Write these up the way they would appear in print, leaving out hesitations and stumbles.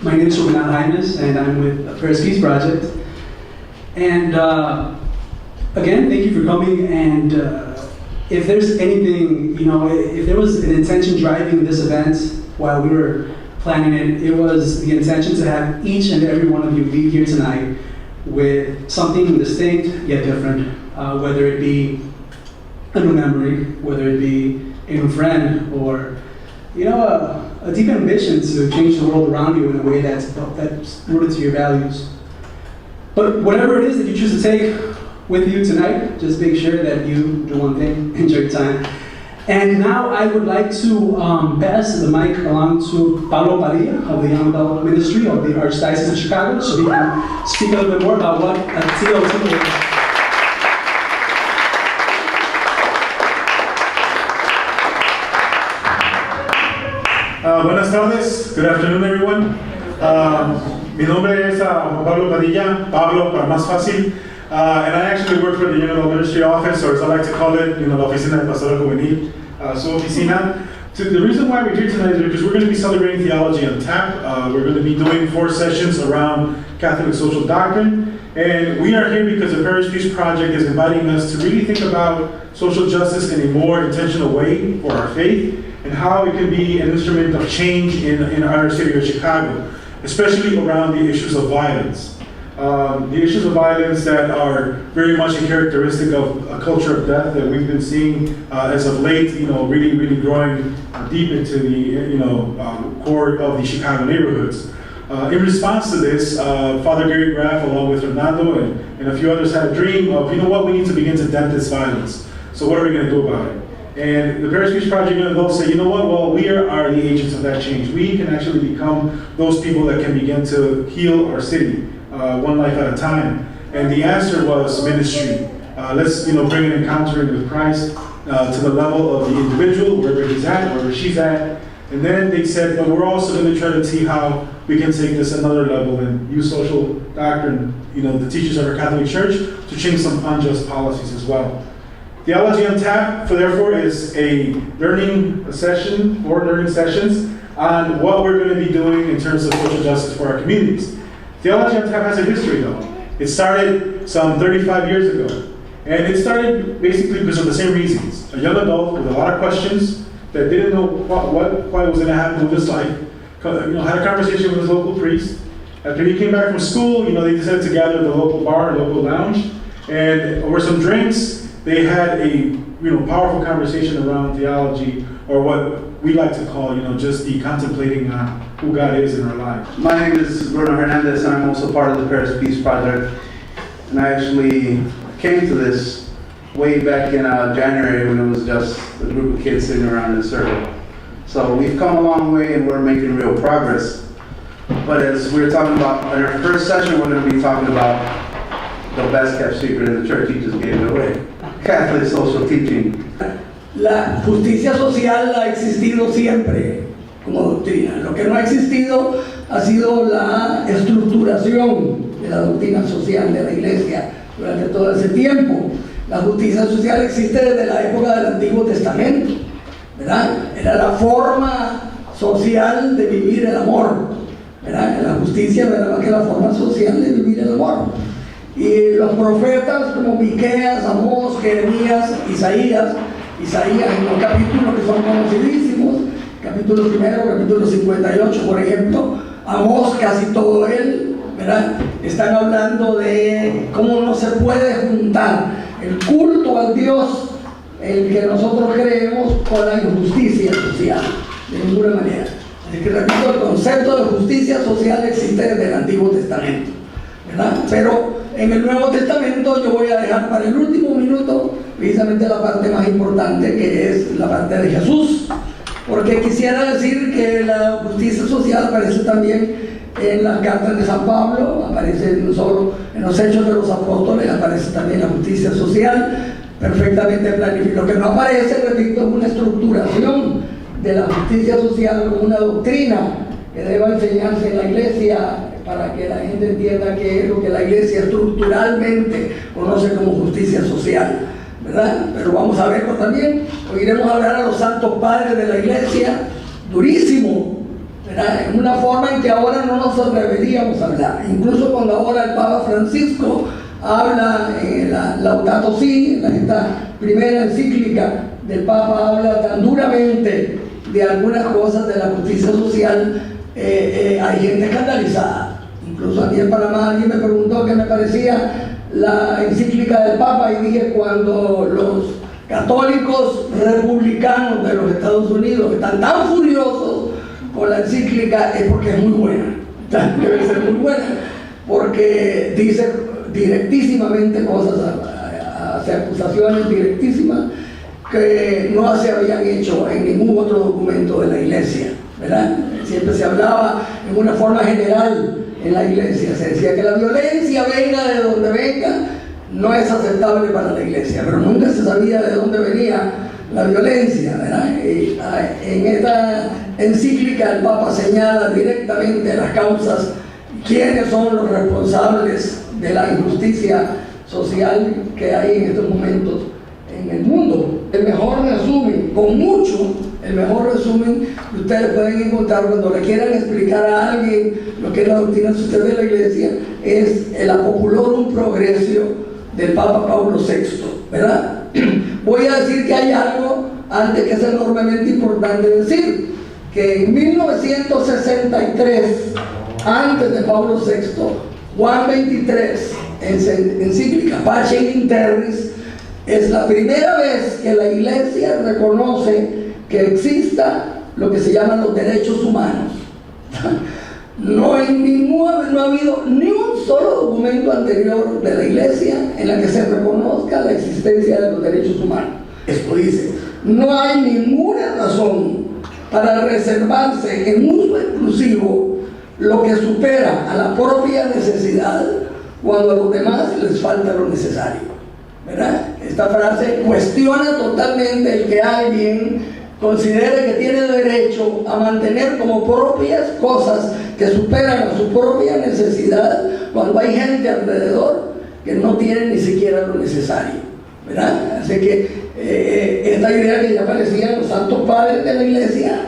My name is Juvenal Jaimes, and I'm with the Paris Peace Project. And again, thank you for coming. And if there's anything, if there was an intention driving this event while we were planning it, it was the intention to have each and every one of you leave here tonight with something distinct yet different, whether it be a new memory, whether it be a new friend, or a deep ambition to change the world around you in a way that's rooted to your values. But whatever it is that you choose to take with you tonight, just make sure that you do one thing: enjoy your time. And now I would like to pass the mic along to Pablo Padilla of the Young Adult Ministry of the Archdiocese of Chicago, so he can speak a little bit more about what TOT is. Buenas tardes, good afternoon everyone. Mi nombre es Juan Pablo Padilla, Pablo para más fácil, and I actually work for the Young Adult Ministry office, or as I like to call it, la oficina de pastoral juvenil, su oficina. The reason why we're here tonight is because we're going to be celebrating Theology on Tap. We're going to be doing 4 sessions around Catholic social doctrine, and we are here because the Paris Peace Project is inviting us to really think about social justice in a more intentional way for our faith, and how it can be an instrument of change in our city of Chicago, especially around the issues of violence. The issues of violence that are very much a characteristic of a culture of death that we've been seeing as of late, really growing deep into the core of the Chicago neighborhoods. In response to this, Father Gary Graff, along with Fernando and a few others, had a dream of, we need to begin to dent this violence. So what are we going to do about it? And the Paris Peace Project Young Adults say, well, we are the agents of that change. We can actually become those people that can begin to heal our city, one life at a time. And the answer was ministry. Let's bring an encountering with Christ to the level of the individual, wherever he's at, wherever she's at. And then they said, but we're also going to try to see how we can take this another level and use social doctrine, the teachers of our Catholic Church, to change some unjust policies as well. Theology on Tap, therefore, is a learning session, 4 learning sessions, on what we're going to be doing in terms of social justice for our communities. Theology on Tap has a history, though. It started some 35 years ago. And it started basically because of the same reasons. A young adult with a lot of questions that didn't know what was going to happen with his life, had a conversation with his local priest. After he came back from school, they decided to gather at the local bar, local lounge, and over some drinks, they had a powerful conversation around theology, or what we like to call just the contemplating on who God is in our lives. My name is Bruno Hernandez, and I'm also part of the Paris Peace Project. And I actually came to this way back in January, when it was just a group of kids sitting around in a circle. So we've come a long way, and we're making real progress. But as we were talking about in our first session, we're going to be talking about the best kept secret in the church. He just gave it away. Catholic social teaching. La justicia social ha existido siempre como doctrina. Lo que no ha existido ha sido la estructuración de la doctrina social de la Iglesia durante todo ese tiempo. La justicia social existe desde la época del Antiguo Testamento, ¿verdad? Era la forma social de vivir el amor, ¿verdad? La justicia no era más que la forma social de vivir el amor. Y los profetas como Miqueas, Amós, Jeremías, Isaías en los capítulos que son conocidísimos, capítulo 1, capítulo 58, por ejemplo, Amós, casi todo él, ¿verdad? Están hablando de cómo no se puede juntar el culto al Dios, el que nosotros creemos, con la injusticia social, de ninguna manera. Es que, repito, el concepto de justicia social existe desde el Antiguo Testamento, ¿verdad? Pero en el Nuevo Testamento yo voy a dejar para el último minuto precisamente la parte más importante, que es la parte de Jesús, porque quisiera decir que la justicia social aparece también en las cartas de San Pablo, aparece no solo en los Hechos de los Apóstoles, aparece también la justicia social perfectamente planificada. Lo que no aparece, repito, es una estructuración de la justicia social como una doctrina que deba enseñarse en la Iglesia, para que la gente entienda qué es lo que la Iglesia estructuralmente conoce como justicia social, ¿verdad? Pero vamos a verlo también. Oiremos hablar a los santos padres de la Iglesia, durísimo, ¿verdad? En una forma en que ahora no nos atreveríamos a hablar. Incluso cuando ahora el Papa Francisco habla en la Laudato Si, en esta primera encíclica del Papa, habla tan duramente de algunas cosas de la justicia social, hay gente escandalizada. Incluso aquí en Panamá alguien me preguntó qué me parecía la encíclica del Papa y dije, cuando los católicos republicanos de los Estados Unidos están tan furiosos con la encíclica es porque es muy buena. Debe ser muy buena porque dice directísimamente cosas, hace acusaciones directísimas que no se habían hecho en ningún otro documento de la Iglesia, ¿verdad? Siempre se hablaba en una forma general en la Iglesia, se decía que la violencia venga de donde venga, no es aceptable para la Iglesia, pero nunca se sabía de dónde venía la violencia, ¿verdad? Y en esta encíclica el Papa señala directamente las causas, quiénes son los responsables de la injusticia social que hay en estos momentos en el mundo. El mejor resumen, con mucho, el mejor resumen que ustedes pueden encontrar cuando le quieran explicar a alguien lo que es la doctrina social de la Iglesia es el Populorum Progressio del Papa Pablo VI, ¿verdad? Voy a decir que hay algo antes que es enormemente importante decir, que en 1963, antes de Pablo VI, Juan XXIII, encíclica Pacem in Terris, es la primera vez que la Iglesia reconoce que exista lo que se llaman los derechos humanos. No ha habido ni un solo documento anterior de la Iglesia en la que se reconozca la existencia de los derechos humanos. Esto dice, no hay ninguna razón para reservarse en uso exclusivo lo que supera a la propia necesidad cuando a los demás les falta lo necesario, ¿verdad? Esta frase cuestiona totalmente el que alguien considere que tiene derecho a mantener como propias cosas que superan a su propia necesidad cuando hay gente alrededor que no tiene ni siquiera lo necesario, ¿verdad? Así que esta idea que ya aparecía en los santos padres de la Iglesia,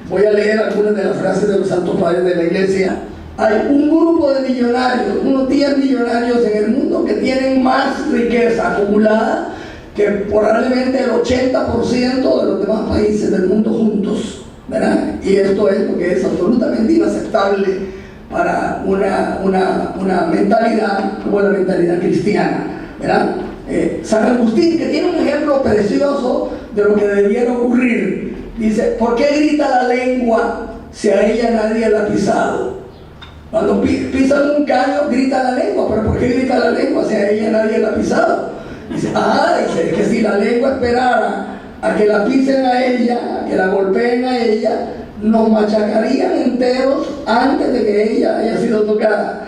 voy a leer algunas de las frases de los santos padres de la Iglesia. Hay un grupo de millonarios, unos 10 millonarios en el mundo que tienen más riqueza acumulada que probablemente el 80% de los demás países del mundo juntos, ¿verdad? Y esto es porque es absolutamente inaceptable para una mentalidad como la mentalidad cristiana, ¿verdad? San Agustín, que tiene un ejemplo precioso de lo que debería ocurrir, dice, ¿por qué grita la lengua si a ella nadie la ha pisado? Cuando pisan un callo, grita la lengua, pero ¿por qué grita la lengua si a ella nadie la ha pisado? Dice, dice que si la lengua esperara a que la pisen a ella, a que la golpeen a ella, nos machacarían enteros antes de que ella haya sido tocada.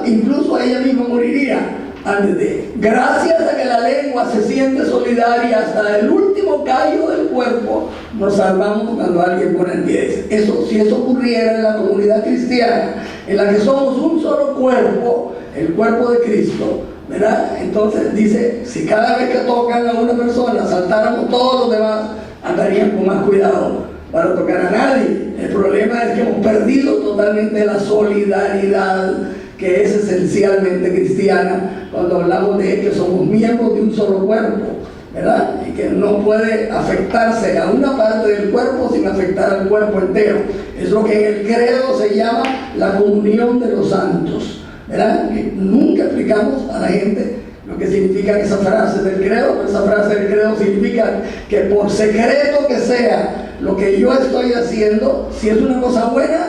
Incluso ella misma moriría antes de. Gracias a que la lengua se siente solidaria hasta el último callo del cuerpo, nos salvamos cuando alguien pone el pie. Si eso ocurriera en la comunidad cristiana, en la que somos un solo cuerpo, el cuerpo de Cristo, ¿verdad? Entonces dice, si cada vez que tocan a una persona saltáramos todos los demás, andarían con más cuidado para tocar a nadie. El problema es que hemos perdido totalmente la solidaridad que es esencialmente cristiana cuando hablamos de que somos miembros de un solo cuerpo, ¿verdad? Y que no puede afectarse a una parte del cuerpo sin afectar al cuerpo entero. Es lo que en el credo se llama la comunión de los santos, ¿verdad? Que nunca explicamos a la gente lo que significan esas frases del credo, pero esa frase del credo significa que por secreto que sea lo que yo estoy haciendo, si es una cosa buena,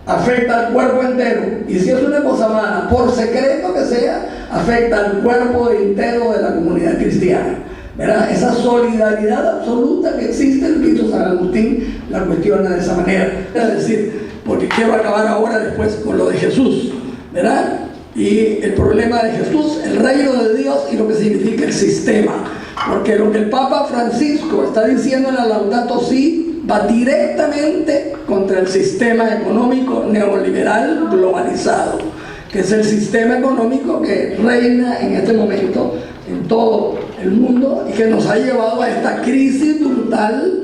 afecta al cuerpo entero, y si es una cosa mala, por secreto que sea, afecta al cuerpo entero de la comunidad cristiana, ¿verdad? Esa solidaridad absoluta que existe, repito, San Agustín la cuestiona de esa manera. Es decir, porque quiero acabar ahora después con lo de Jesús, ¿verdad? Y el problema de Jesús, el reino de Dios y lo que significa el sistema. Porque lo que el Papa Francisco está diciendo en la Laudato Si va directamente contra el sistema económico neoliberal globalizado, que es el sistema económico que reina en este momento en todo el mundo y que nos ha llevado a esta crisis brutal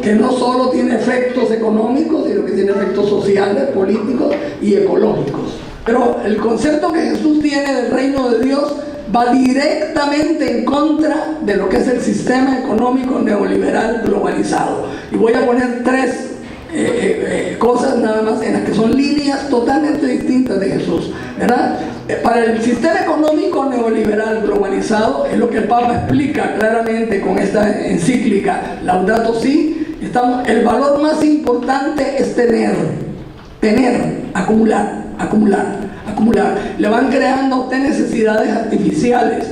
que no solo tiene efectos económicos, sino que tiene efectos sociales, políticos y ecológicos. Pero el concepto que Jesús tiene del reino de Dios va directamente en contra de lo que es el sistema económico neoliberal globalizado. Y voy a poner tres cosas nada más en las que son líneas totalmente distintas de Jesús, ¿verdad? Para el sistema económico neoliberal globalizado, es lo que el Papa explica claramente con esta encíclica Laudato Si, el valor más importante es tener, acumular. Le van creando a usted necesidades artificiales.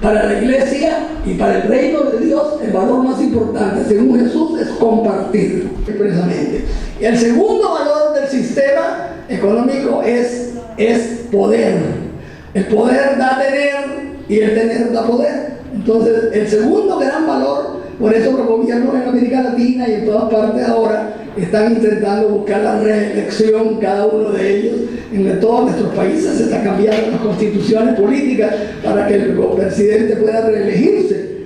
Para la iglesia y para el reino de Dios, el valor más importante, según Jesús, es compartir expresamente. Y el segundo valor del sistema económico es poder. El poder da tener y el tener da poder. Entonces, el segundo gran valor, por eso los gobiernos en América Latina y en todas partes ahora están intentando buscar la reelección, cada uno de ellos. En todos nuestros países se están cambiando las constituciones políticas para que el presidente pueda reelegirse.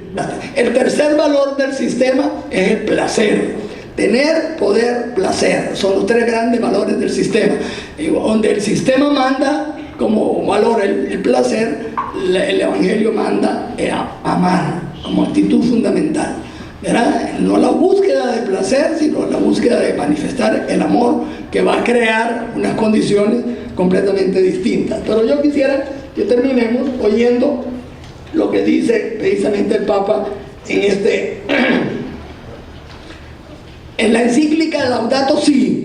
El tercer valor del sistema es el placer. Tener, poder, placer. Son los tres grandes valores del sistema. Y donde el sistema manda como valor el placer, el Evangelio manda amar como actitud fundamental, ¿verdad? No la búsqueda de placer, sino la búsqueda de manifestar el amor que va a crear unas condiciones completamente distintas. Pero yo quisiera que terminemos oyendo lo que dice precisamente el Papa en la encíclica Laudato Si.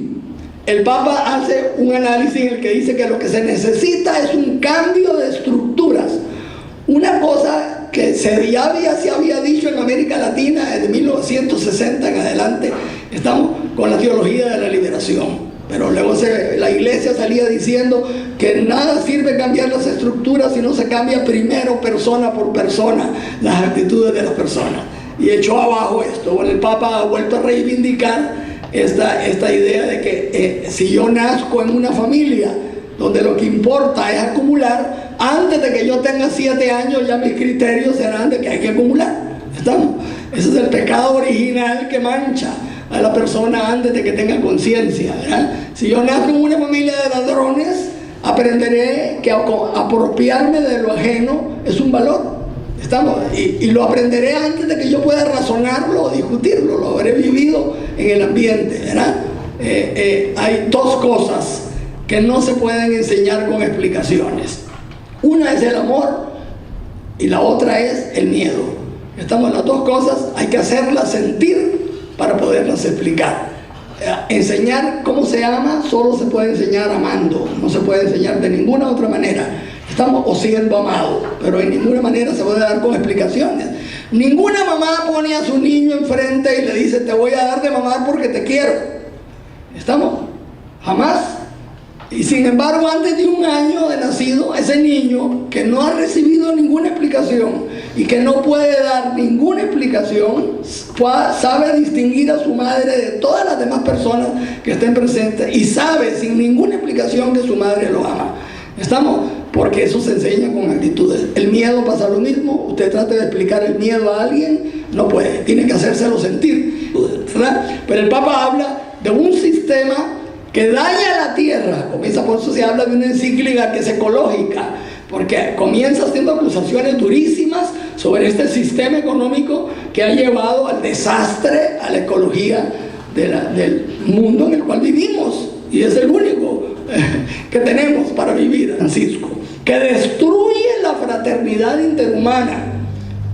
El Papa hace un análisis en el que dice que lo que se necesita es un cambio de estructuras. Una cosa que se había dicho en América Latina desde 1960 en adelante, estamos con la teología de la liberación. Pero luego la iglesia salía diciendo que nada sirve cambiar las estructuras si no se cambia primero persona por persona las actitudes de las personas. Y echó abajo esto. Bueno, el Papa ha vuelto a reivindicar esta idea de que si yo nazco en una familia donde lo que importa es acumular, antes de que yo tenga 7 años ya mis criterios serán de que hay que acumular. ¿Estamos? Ese es el pecado original que mancha a la persona antes de que tenga conciencia, ¿verdad? Si yo nazco en una familia de ladrones, aprenderé que apropiarme de lo ajeno es un valor. ¿Estamos? Y lo aprenderé antes de que yo pueda razonarlo o discutirlo, lo habré vivido en el ambiente, ¿verdad? Hay dos cosas que no se pueden enseñar con explicaciones. Una es el amor y la otra es el miedo. Estamos, las dos cosas hay que hacerlas sentir para poderlas explicar. Enseñar cómo se ama solo se puede enseñar amando, no se puede enseñar de ninguna otra manera. Estamos o siendo amados, pero en ninguna manera se puede dar con explicaciones. Ninguna mamá pone a su niño enfrente y le dice: te voy a dar de mamar porque te quiero. ¿Estamos? Jamás. Y sin embargo, antes de 1 año de nacido, ese niño que no ha recibido ninguna explicación y que no puede dar ninguna explicación, sabe distinguir a su madre de todas las demás personas que estén presentes y sabe sin ninguna explicación que su madre lo ama. ¿Estamos? Porque eso se enseña con actitudes. El miedo pasa lo mismo. Usted trata de explicar el miedo a alguien, no puede, tiene que hacérselo sentir, ¿verdad? Pero el Papa habla de un sistema que daña la tierra. Comienza, por eso se habla de una encíclica que es ecológica, porque comienza haciendo acusaciones durísimas sobre este sistema económico que ha llevado al desastre, a la ecología del mundo en el cual vivimos, y es el único que tenemos para vivir, Francisco, que destruye la fraternidad interhumana,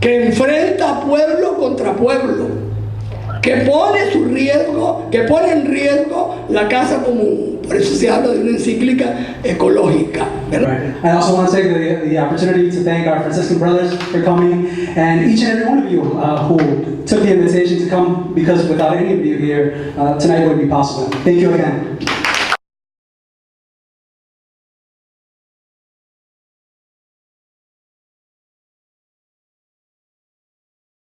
que enfrenta a pueblo contra pueblo, que pone en riesgo la casa común. Por eso se habla de una encíclica ecológica, ¿verdad? Right. I also want to take the opportunity to thank our Franciscan brothers for coming, and each and every one of you who took the invitation to come, because without any of you here, tonight wouldn't be possible. Thank you again.